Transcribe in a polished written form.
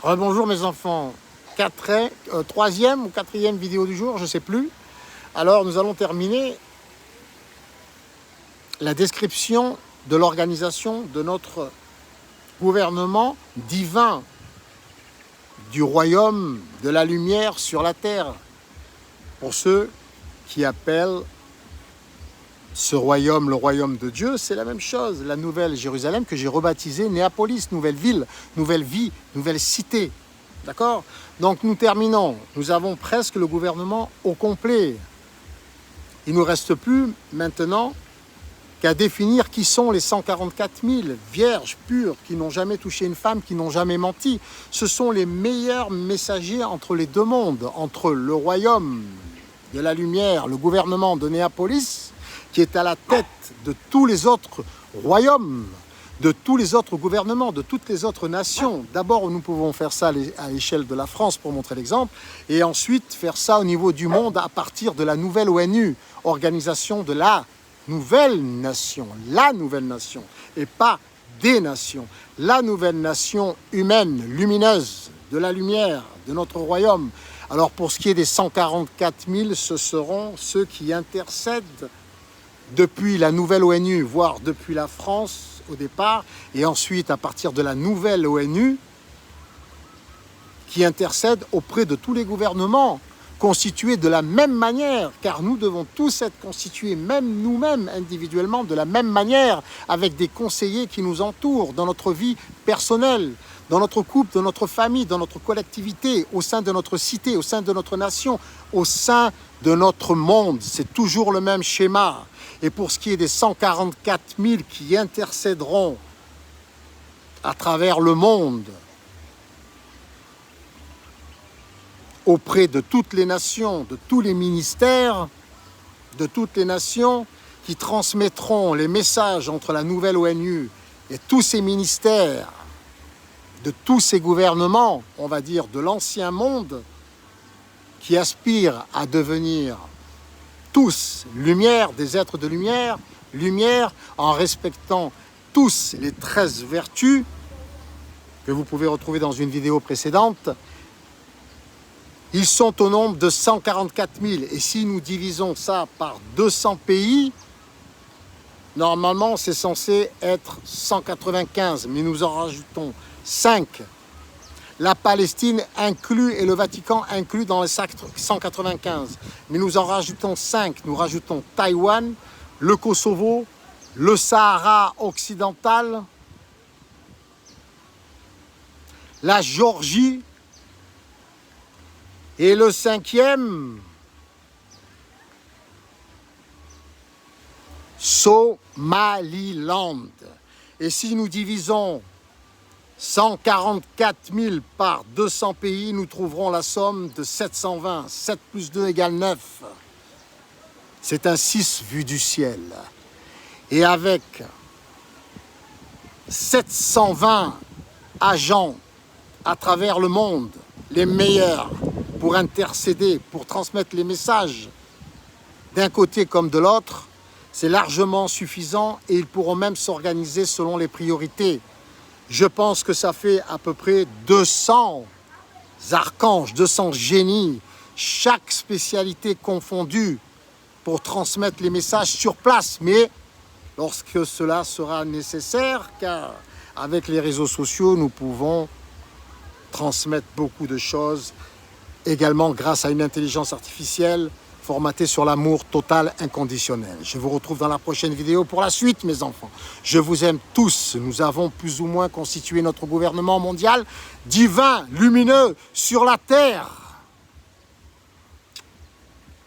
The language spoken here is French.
Bonjour mes enfants, troisième ou quatrième vidéo du jour, je ne sais plus. Alors nous allons terminer la description de l'organisation de notre gouvernement divin du royaume de la lumière sur la terre. Pour ceux qui appellent ce royaume le royaume de Dieu, c'est la même chose. La nouvelle Jérusalem que j'ai rebaptisée Néapolis, nouvelle ville, nouvelle vie, nouvelle cité. D'accord? Donc nous terminons. Nous avons presque le gouvernement au complet. Il ne nous reste plus maintenant qu'à définir qui sont les 144 000 vierges pures qui n'ont jamais touché une femme, qui n'ont jamais menti. Ce sont les meilleurs messagers entre les deux mondes, entre le royaume de la lumière, le gouvernement de Néapolis, qui est à la tête de tous les autres royaumes, de tous les autres gouvernements, de toutes les autres nations. D'abord, nous pouvons faire ça à l'échelle de la France pour montrer l'exemple, et ensuite faire ça au niveau du monde à partir de la nouvelle ONU, organisation de la nouvelle nation, et pas des nations, la nouvelle nation humaine, lumineuse, de la lumière, de notre royaume. Alors pour ce qui est des 144 000, ce seront ceux qui intercèdent depuis la nouvelle ONU, voire depuis la France au départ, et ensuite à partir de la nouvelle ONU, qui intercède auprès de tous les gouvernements, constitués de la même manière, car nous devons tous être constitués, même nous-mêmes individuellement, de la même manière, avec des conseillers qui nous entourent dans notre vie personnelle, dans notre couple, dans notre famille, dans notre collectivité, au sein de notre cité, au sein de notre nation, au sein de notre monde. C'est toujours le même schéma. Et pour ce qui est des 144 000 qui intercéderont à travers le monde, auprès de toutes les nations, de tous les ministères, de toutes les nations, qui transmettront les messages entre la nouvelle ONU et tous ces ministères, de tous ces gouvernements, on va dire, de l'ancien monde, qui aspirent à devenir tous lumière, des êtres de lumière, lumière en respectant tous les 13 vertus que vous pouvez retrouver dans une vidéo précédente. Ils sont au nombre de 144 000. Et si nous divisons ça par 200 pays, normalement c'est censé être 195, mais nous en rajoutons 5. La Palestine inclus et le Vatican inclus dans les 195. Mais nous en rajoutons 5. Nous rajoutons Taïwan, le Kosovo, le Sahara occidental, la Géorgie, et le 5e, Somaliland. Et si nous divisons 144 000 par 200 pays, nous trouverons la somme de 720. 7 plus 2 égale 9. C'est un 6 vu du ciel. Et avec 720 agents à travers le monde, les meilleurs, pour intercéder, pour transmettre les messages d'un côté comme de l'autre, c'est largement suffisant et ils pourront même s'organiser selon les priorités. Je pense que ça fait à peu près 200 archanges, 200 génies, chaque spécialité confondue, pour transmettre les messages sur place. Mais lorsque cela sera nécessaire, car avec les réseaux sociaux, nous pouvons transmettre beaucoup de choses, également grâce à une intelligence artificielle formatée sur l'amour total inconditionnel. Je vous retrouve dans la prochaine vidéo pour la suite, mes enfants. Je vous aime tous. Nous avons plus ou moins constitué notre gouvernement mondial divin, lumineux, sur la terre.